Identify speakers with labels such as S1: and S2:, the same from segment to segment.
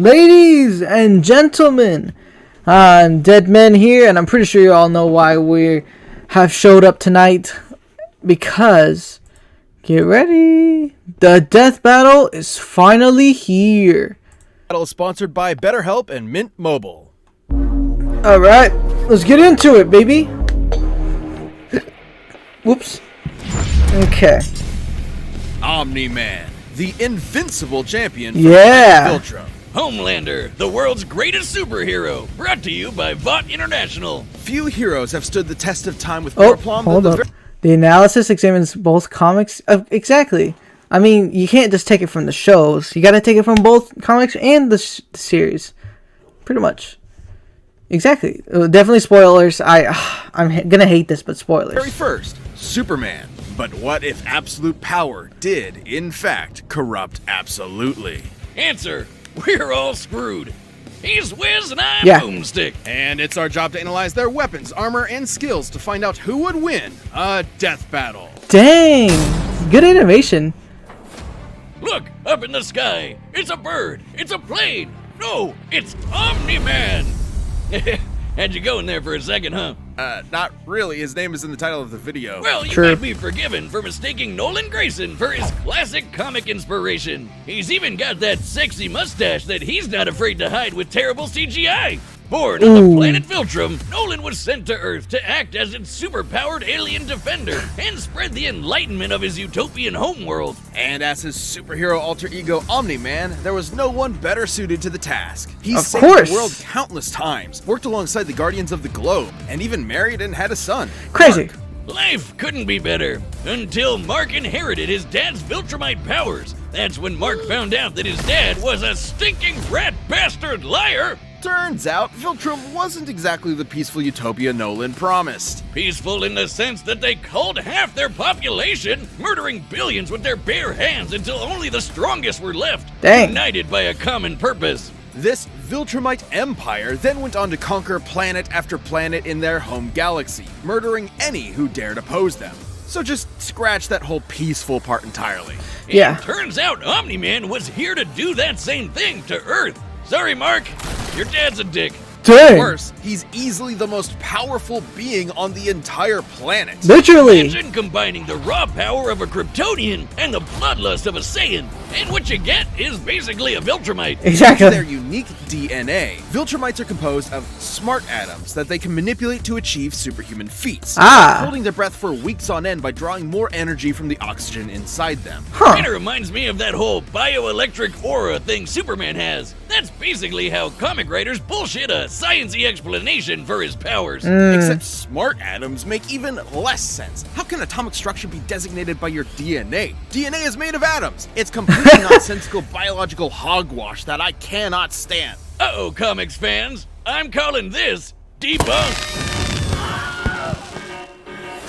S1: Ladies and gentlemen, dead men here, and I'm pretty sure you all know why we have showed up tonight. Because, get ready, the death battle is finally here.
S2: Battle is sponsored by BetterHelp and Mint Mobile.
S1: Alright, let's get into it, baby. Whoops. Okay.
S2: Omni-Man, the invincible champion from Viltrum.
S3: Homelander, the world's greatest superhero, brought to you by Vought International.
S2: Few heroes have stood the test of time with more aplomb
S1: hold
S2: than
S1: up. The analysis examines both comics. Exactly. I mean, you can't just take it from the shows. You gotta take it from both comics and the series. Pretty much. Exactly. Definitely spoilers. I'm gonna hate this, but spoilers.
S2: Very first, Superman. But what if absolute power did, in fact, corrupt absolutely?
S3: Answer, we're all screwed. He's Wiz and I'm Boomstick.
S2: And it's our job to analyze their weapons, armor, and skills to find out who would win a death battle.
S1: Dang! Good animation.
S3: Look, up in the sky. It's a bird. It's a plane. No, it's Omni-Man. Had you going there for a second, huh?
S2: Not really. His name is in the title of the video.
S3: Well, you might be forgiven for mistaking Nolan Grayson for his classic comic inspiration. He's even got that sexy mustache that he's not afraid to hide with terrible CGI. Born on the planet Viltrum, Nolan was sent to Earth to act as its super-powered alien defender and spread the enlightenment of his utopian homeworld.
S2: And as his superhero alter ego Omni-Man, there was no one better suited to the task. He saved the world countless times, worked alongside the Guardians of the Globe, and even married and had a son.
S1: Crazy.
S3: Mark. Life couldn't be better until Mark inherited his dad's Viltrumite powers. That's when Mark found out that his dad was a stinking rat bastard liar.
S2: Turns out, Viltrum wasn't exactly the peaceful utopia Nolan promised.
S3: Peaceful in the sense that they culled half their population, murdering billions with their bare hands until only the strongest were left, united by a common purpose.
S2: This Viltrumite empire then went on to conquer planet after planet in their home galaxy, murdering any who dared oppose them. So just scratch that whole peaceful part entirely.
S1: Yeah.
S3: It turns out Omni-Man was here to do that same thing to Earth. Sorry, Mark. Your dad's a dick.
S1: Dang.
S2: Worse, he's easily the most powerful being on the entire planet.
S1: Literally.
S3: Imagine combining the raw power of a Kryptonian and the bloodlust of a Saiyan, and what you get is basically a Viltrumite.
S1: Exactly.
S2: Due to their unique DNA, Viltrumites are composed of smart atoms that they can manipulate to achieve superhuman feats, holding their breath for weeks on end by drawing more energy from the oxygen inside them.
S3: Kinda reminds me of that whole bioelectric aura thing Superman has. That's basically how comic writers bullshit a science-y explanation for his powers.
S2: Except smart atoms make even less sense. How can atomic structure be designated by your DNA? DNA is made of atoms. It's completely nonsensical biological hogwash that I cannot stand.
S3: Uh-oh, comics fans. I'm calling this debunked.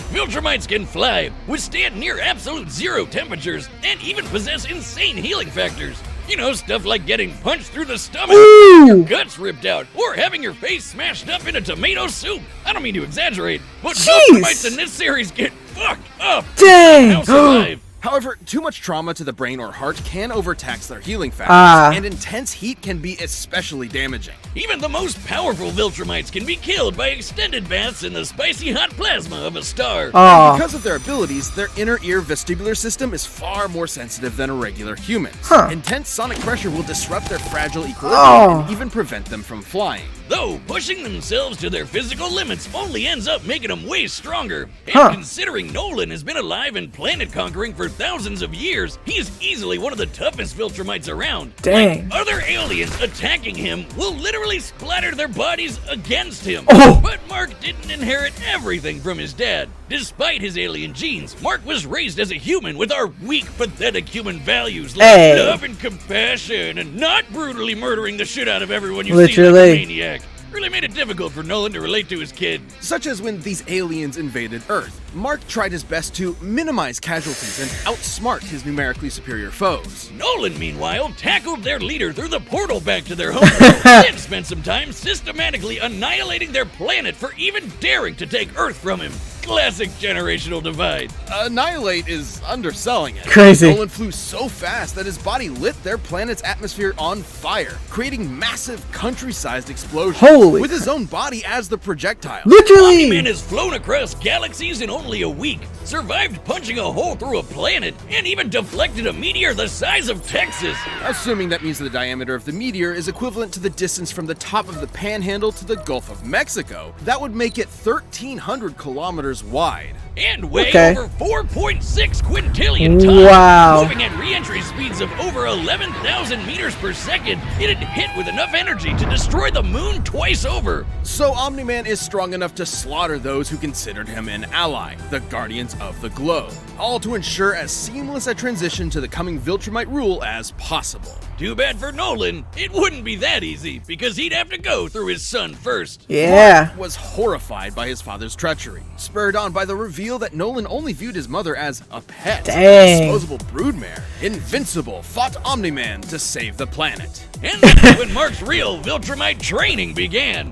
S3: Viltrumites can fly, withstand near absolute zero temperatures, and even possess insane healing factors. You know, stuff like getting punched through the stomach, your guts ripped out, or having your face smashed up in a tomato soup. I don't mean to exaggerate, but Viltrumites in this series get fucked up.
S1: Dang!
S2: However, too much trauma to the brain or heart can overtax their healing factors, and intense heat can be especially damaging.
S3: Even the most powerful Viltrumites can be killed by extended baths in the spicy hot plasma of a star.
S2: Because of their abilities, their inner ear vestibular system is far more sensitive than a regular human's. Intense sonic pressure will disrupt their fragile equilibrium and even prevent them from flying.
S3: Though pushing themselves to their physical limits only ends up making them way stronger. And considering Nolan has been alive and planet conquering for thousands of years, he's easily one of the toughest Viltrumites around.
S1: Dang.
S3: Like, other aliens attacking him will literally splatter their bodies against him. But Mark didn't inherit everything from his dad. Despite his alien genes, Mark was raised as a human with our weak, pathetic human values like love and compassion and not brutally murdering the shit out of everyone you see like a maniac. Really made it difficult for Nolan to relate to his kid.
S2: Such as when these aliens invaded Earth. Mark tried his best to minimize casualties and outsmart his numerically superior foes.
S3: Nolan, meanwhile, tackled their leader through the portal back to their homeworld, and spent some time systematically annihilating their planet for even daring to take Earth from him. Classic generational divide.
S2: Annihilate is underselling it.
S1: Crazy.
S2: Nolan flew so fast that his body lit their planet's atmosphere on fire, creating massive country-sized explosions.
S1: Holy
S2: with his own body as the projectile.
S1: Literally!
S3: Omni-Man has flown across galaxies in only a week, survived punching a hole through a planet, and even deflected a meteor the size of Texas.
S2: Assuming that means the diameter of the meteor is equivalent to the distance from the top of the Panhandle to the Gulf of Mexico, that would make it 1,300 kilometers wide.
S3: And weigh
S1: Okay.
S3: over 4.6 quintillion tons.
S1: Wow.
S3: Moving at re-entry speeds of over 11,000 meters per second, it had hit with enough energy to destroy the moon twice over.
S2: So Omni-Man is strong enough to slaughter those who considered him an ally, the Guardians of the Globe, all to ensure as seamless a transition to the coming Viltrumite rule as possible.
S3: Too bad for Nolan, it wouldn't be that easy, because he'd have to go through his son first.
S1: Yeah.
S2: Mark was horrified by his father's treachery, spurred on by the reveal that Nolan only viewed his mother as a pet,
S1: Dang.
S2: a disposable broodmare. Invincible fought Omni-Man to save the planet.
S3: And that's when Mark's real Viltrumite training began.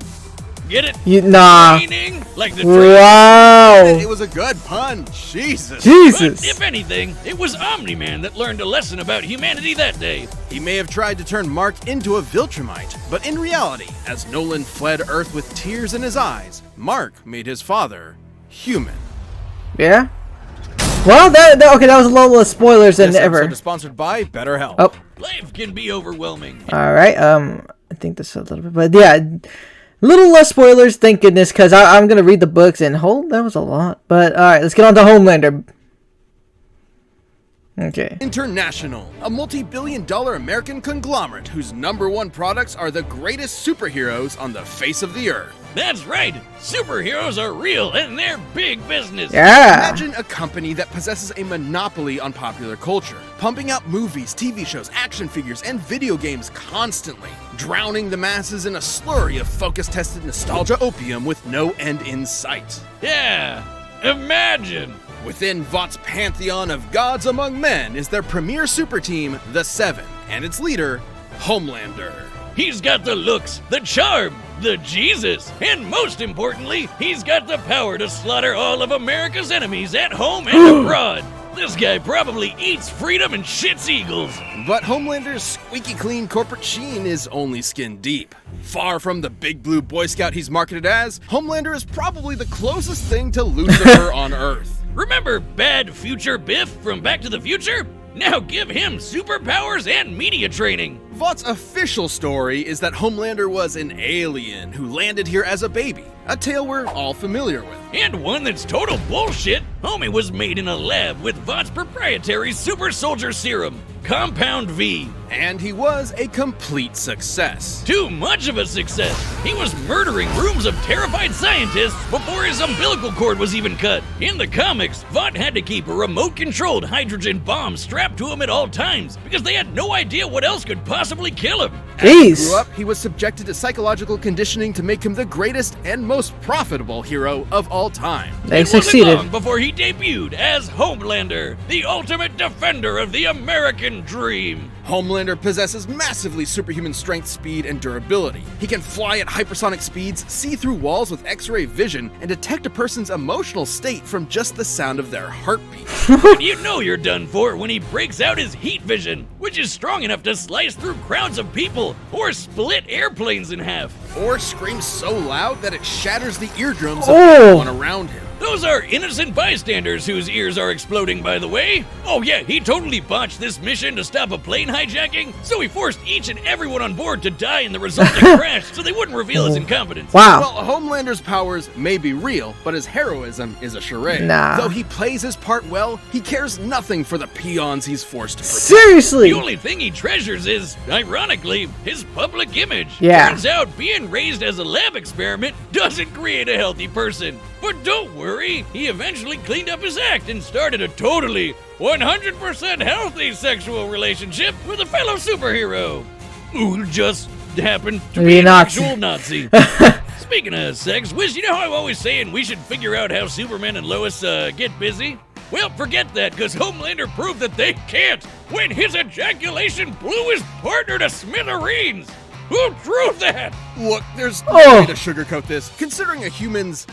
S3: Get it?
S1: Nah.
S3: Training? Like the training.
S1: Wow.
S2: It was a good pun, Jesus.
S3: But
S1: Jesus.
S3: if anything, it was Omni-Man that learned a lesson about humanity that day.
S2: He may have tried to turn Mark into a Viltrumite, but in reality, as Nolan fled Earth with tears in his eyes, Mark made his father human.
S1: Yeah. Well, okay, that was a lot less spoilers than
S2: This
S1: ever.
S2: episode is sponsored by BetterHelp.
S1: Oh.
S3: Life can be overwhelming.
S1: All right. I think this is a little bit, but yeah, a little less spoilers. Thank goodness, because I'm gonna read the books and that was a lot. But all right, let's get on to Homelander. Okay.
S2: International, a multi-billion-dollar American conglomerate whose #1 products are the greatest superheroes on the face of the earth.
S3: That's right. Superheroes are real and they're big business.
S1: Yeah.
S2: Imagine a company that possesses a monopoly on popular culture, pumping out movies, TV shows, action figures, and video games constantly, drowning the masses in a slurry of focus-tested nostalgia opium with no end in sight.
S3: Yeah. Imagine.
S2: Within Vought's pantheon of gods among men is their premier super team, the Seven, and its leader, Homelander.
S3: He's got the looks, the charm, the Jesus, and most importantly, he's got the power to slaughter all of America's enemies at home and abroad. This guy probably eats freedom and shits eagles.
S2: But Homelander's squeaky clean corporate sheen is only skin deep. Far from the big blue Boy Scout he's marketed as, Homelander is probably the closest thing to Lucifer on Earth.
S3: Remember Bad Future Biff from Back to the Future? Now give him superpowers and media training.
S2: Vought's official story is that Homelander was an alien who landed here as a baby, a tale we're all familiar with.
S3: And one that's total bullshit. Homie was made in a lab with Vought's proprietary super soldier serum, Compound V.
S2: And he was a complete success.
S3: Too much of a success. He was murdering rooms of terrified scientists before his umbilical cord was even cut. In the comics, Vought had to keep a remote-controlled hydrogen bomb strapped to him at all times because they had no idea what else could possibly kill him.
S2: As he
S1: Jeez.
S2: grew up, he was subjected to psychological conditioning to make him the greatest and most profitable hero of all time.
S1: They
S3: It wasn't
S1: succeeded.
S3: long before he debuted as Homelander, the ultimate defender of the American dream.
S2: Homelander possesses massively superhuman strength, speed, and durability. He can fly at hypersonic speeds, see through walls with X-ray vision, and detect a person's emotional state from just the sound of their heartbeat.
S3: And you know you're done for when he breaks out his heat vision, which is strong enough to slice through crowds of people or split airplanes in half.
S2: Or screams so loud that it shatters the eardrums of
S1: Oh.
S2: everyone around him.
S3: Those are innocent bystanders whose ears are exploding, by the way. Oh yeah, he totally botched this mission to stop a plane hijacking, so he forced each and everyone on board to die in the resulting crash so they wouldn't reveal his incompetence.
S1: Wow.
S2: Well, Homelander's powers may be real, but his heroism is a charade.
S1: Nah.
S2: Though he plays his part well, he cares nothing for the peons he's forced to protect.
S1: Seriously.
S3: The only thing he treasures is, ironically, his public image.
S1: Yeah.
S3: Turns out being raised as a lab experiment doesn't create a healthy person. But don't worry, he eventually cleaned up his act and started a totally 100% healthy sexual relationship with a fellow superhero who just happened to be an
S1: Nazi.
S3: actual Nazi. Speaking of sex, Wiz, you know how I'm always saying we should figure out how Superman and Lois get busy? Well, forget that, because Homelander proved that they can't when his ejaculation blew his partner to smithereens. Who drew that?
S2: Look, there's
S1: Oh.
S2: no way to sugarcoat this. Considering a human's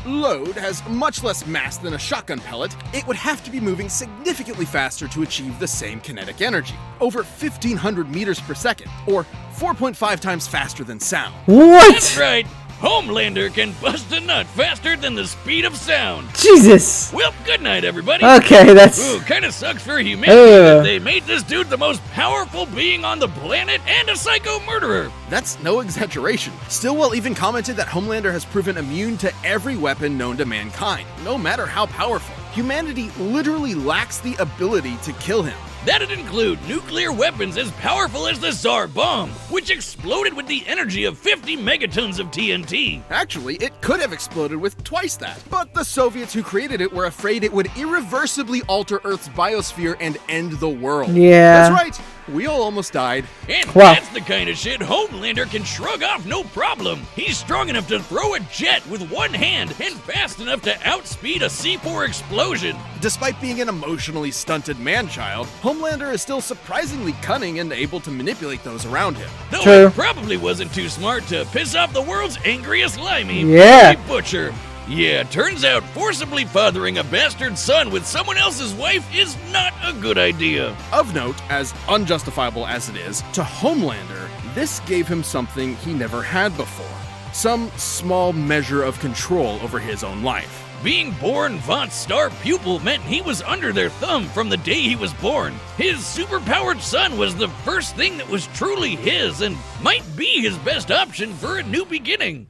S2: load has much less mass than a shotgun pellet, it would have to be moving significantly faster to achieve the same kinetic energy, over 1,500 meters per second, or 4.5 times faster than sound.
S1: What?
S3: That's right. Homelander can bust a nut faster than the speed of sound.
S1: Jesus.
S3: Well, good night, everybody.
S1: Okay, that's...
S3: Ooh, kind of sucks for humanity that they made this dude the most powerful being on the planet and a psycho murderer.
S2: That's no exaggeration. Stillwell even commented that Homelander has proven immune to every weapon known to mankind, no matter how powerful. Humanity literally lacks the ability to kill him.
S3: That'd include nuclear weapons as powerful as the Tsar bomb, which exploded with the energy of 50 megatons of TNT.
S2: Actually, it could have exploded with twice that, but the Soviets who created it were afraid it would irreversibly alter Earth's biosphere and end the world.
S1: Yeah.
S2: That's right. We all almost died.
S3: And
S1: Wow.
S3: that's the kind of shit Homelander can shrug off no problem. He's strong enough to throw a jet with one hand and fast enough to outspeed a C4 explosion.
S2: Despite being an emotionally stunted man-child, Homelander is still surprisingly cunning and able to manipulate those around him.
S3: Though
S1: True.
S3: he probably wasn't too smart to piss off the world's angriest limey,
S1: Yeah.
S3: Billy Butcher. Yeah, turns out forcibly fathering a bastard son with someone else's wife is not a good idea.
S2: Of note, as unjustifiable as it is, to Homelander, this gave him something he never had before. Some small measure of control over his own life.
S3: Being born Vought's star pupil meant he was under their thumb from the day he was born. His superpowered son was the first thing that was truly his and might be his best option for a new beginning.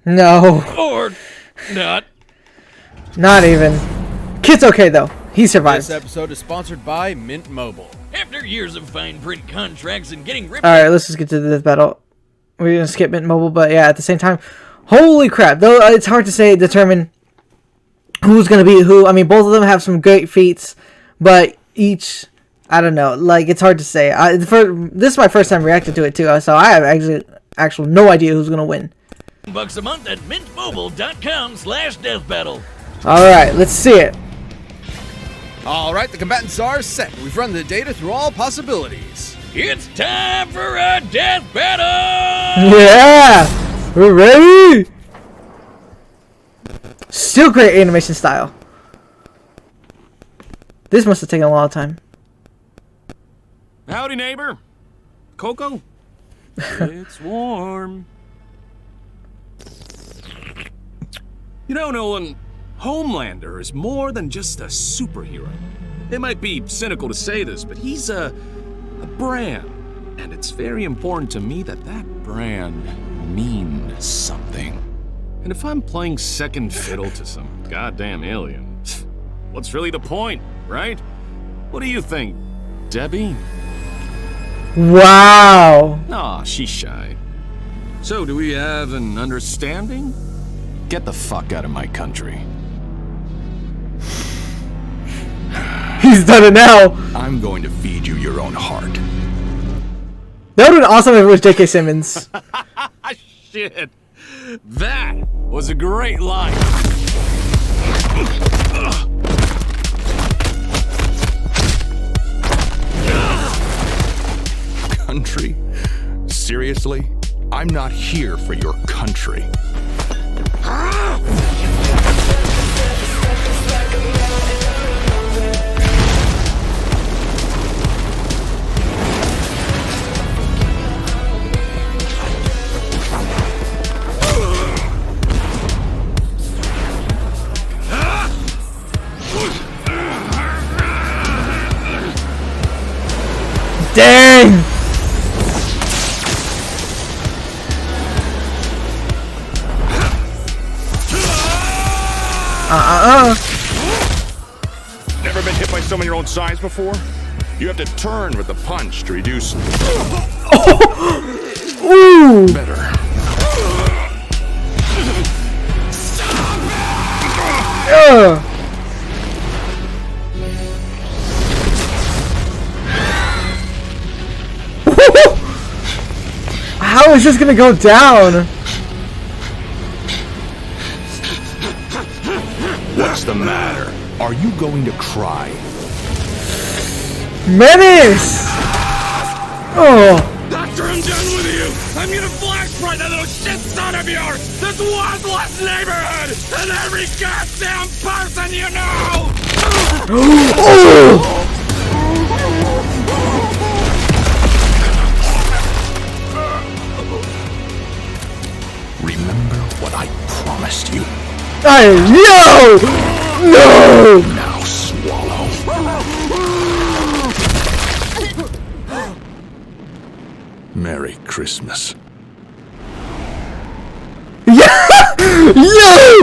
S1: No.
S3: Or not.
S1: Not even. Kid's okay, though. He survived.
S2: This episode is sponsored by Mint Mobile.
S3: After years of fine print contracts and getting ripped
S1: Alright, let's just get to the death battle. We're gonna skip Mint Mobile, but yeah, at the same time, holy crap. Though it's hard to determine who's gonna beat who. I mean, both of them have some great feats, but each, I don't know, like, it's hard to say. This is my first time reacting to it, too, so I have actually no idea who's gonna win.
S3: $10 a month at mintmobile.com/deathbattle.
S1: Alright, let's see it.
S2: Alright, the combatants are set. We've run the data through all possibilities.
S3: It's time for a death battle!
S1: Yeah! We're ready! Still great animation style. This must have taken a lot of time.
S4: Howdy, neighbor. Coco? It's warm. You know, Nolan, Homelander is more than just a superhero. It might be cynical to say this, but he's a brand. And it's very important to me that that brand means something. And if I'm playing second fiddle to some goddamn alien, what's really the point, right? What do you think, Debbie?
S1: Wow!
S4: Aw, she's shy. So, do we have an understanding? Get the fuck out of my country.
S1: He's done it now!
S5: I'm going to feed you your own heart.
S1: That would've been awesome if it was J.K. Simmons.
S4: Shit. That was a great line.
S5: Country? Seriously? I'm not here for your country.
S1: Dang!
S6: Never been hit by someone your own size before? You have to turn with the punch to reduce.
S1: Ooh!
S5: Better.
S1: How is this gonna go down?
S5: What's the matter? Are you going to cry?
S1: Menace! Oh!
S4: After I'm done with you, I'm gonna flashpoint that little shit son of yours, this worthless neighborhood, and every goddamn person you know!
S5: Remember what I promised you.
S1: No!
S5: Now swallow. Merry Christmas.
S1: Yo!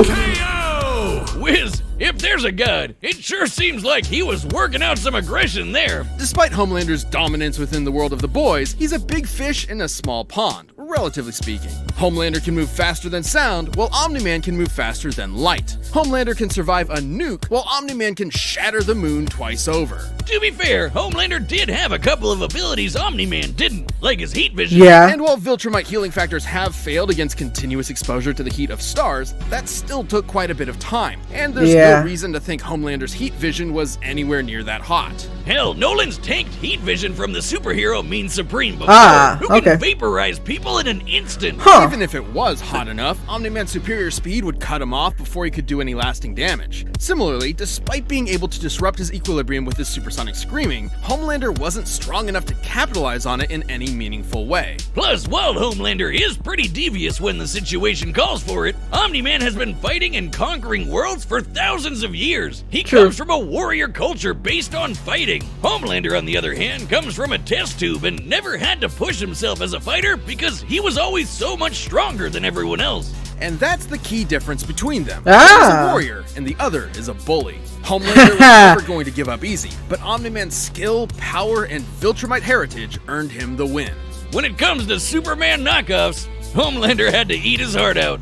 S3: K.O. Wiz, if there's a god, it sure seems like he was working out some aggression there.
S2: Despite Homelander's dominance within the world of the boys, he's a big fish in a small pond, relatively speaking. Homelander can move faster than sound, while Omni-Man can move faster than light. Homelander can survive a nuke, while Omni-Man can shatter the moon twice over.
S3: To be fair, Homelander did have a couple of abilities Omni-Man didn't, like his heat vision.
S1: Yeah.
S2: And while Viltrumite healing factors have failed against continuous exposure to the heat of stars, that still took quite a bit of time, and there's no reason to think Homelander's heat vision was anywhere near that hot.
S3: Hell, Nolan's tanked heat vision from the superhero means Supreme before, who can vaporize people in an instant.
S2: Even if it was hot enough, Omni-Man's superior speed would cut him off before he could do any lasting damage. Similarly, despite being able to disrupt his equilibrium with his supersonic screaming, Homelander wasn't strong enough to capitalize on it in any meaningful way.
S3: Plus, while Homelander is pretty devious when the situation calls for it, Omni-Man has been fighting and conquering worlds for thousands of years. He comes from a warrior culture based on fighting. Homelander, on the other hand, comes from a test tube and never had to push himself as a fighter because he was always so much stronger than everyone else.
S2: And that's the key difference between them. One is a warrior, and the other is a bully. Homelander was never going to give up easy, but Omni-Man's skill, power, and Viltrumite heritage earned him the win.
S3: When it comes to Superman knockoffs, Homelander had to eat his heart out.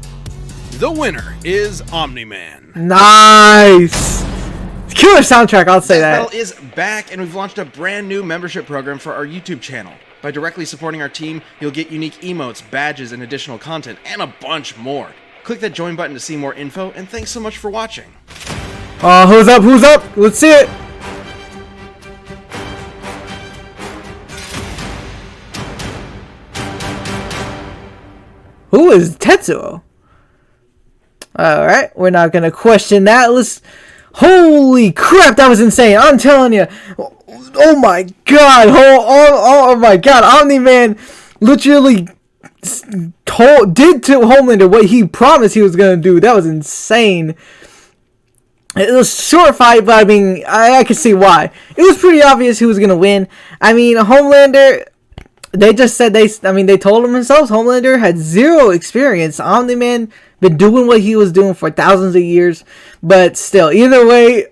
S2: The winner is Omni-Man.
S1: Nice! Killer soundtrack, I'll say that.
S2: Battle is back, and we've launched a brand new membership program for our YouTube channel. By directly supporting our team, you'll get unique emotes, badges, and additional content, and a bunch more. Click that join button to see more info, and thanks so much for watching.
S1: Who's up? Who's up? Let's see it. Who is Tetsuo? Alright, we're not gonna question that. Holy crap, that was insane. I'm telling you. Oh my god. Oh my god. Omni-Man literally did to Homelander what he promised he was gonna do. That was insane. It was a short fight, but I mean, I can see why. It was pretty obvious who was gonna win. I mean, Homelander, they just said they told him themselves Homelander had zero experience. Omni-Man been doing what he was doing for thousands of years, but still, either way,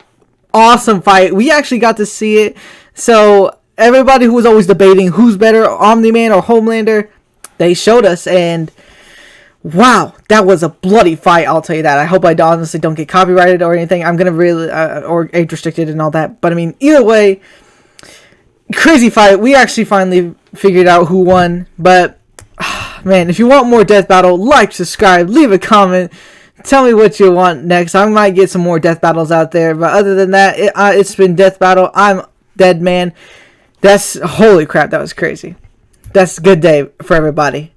S1: awesome fight. We actually got to see it. So everybody who was always debating who's better, Omni-Man or Homelander, they showed us, and wow, that was a bloody fight. I'll tell you that. I hope I honestly don't get copyrighted or anything. I'm gonna really or age restricted and all that. But I mean, either way, crazy fight. We actually finally figured out who won, but man, if you want more death battle, like, subscribe, leave a comment, tell me what you want next. I might get some more death battles out there, but other than that, it's been death battle. I'm Dead Man. Holy crap, that was crazy. That's a good day for everybody.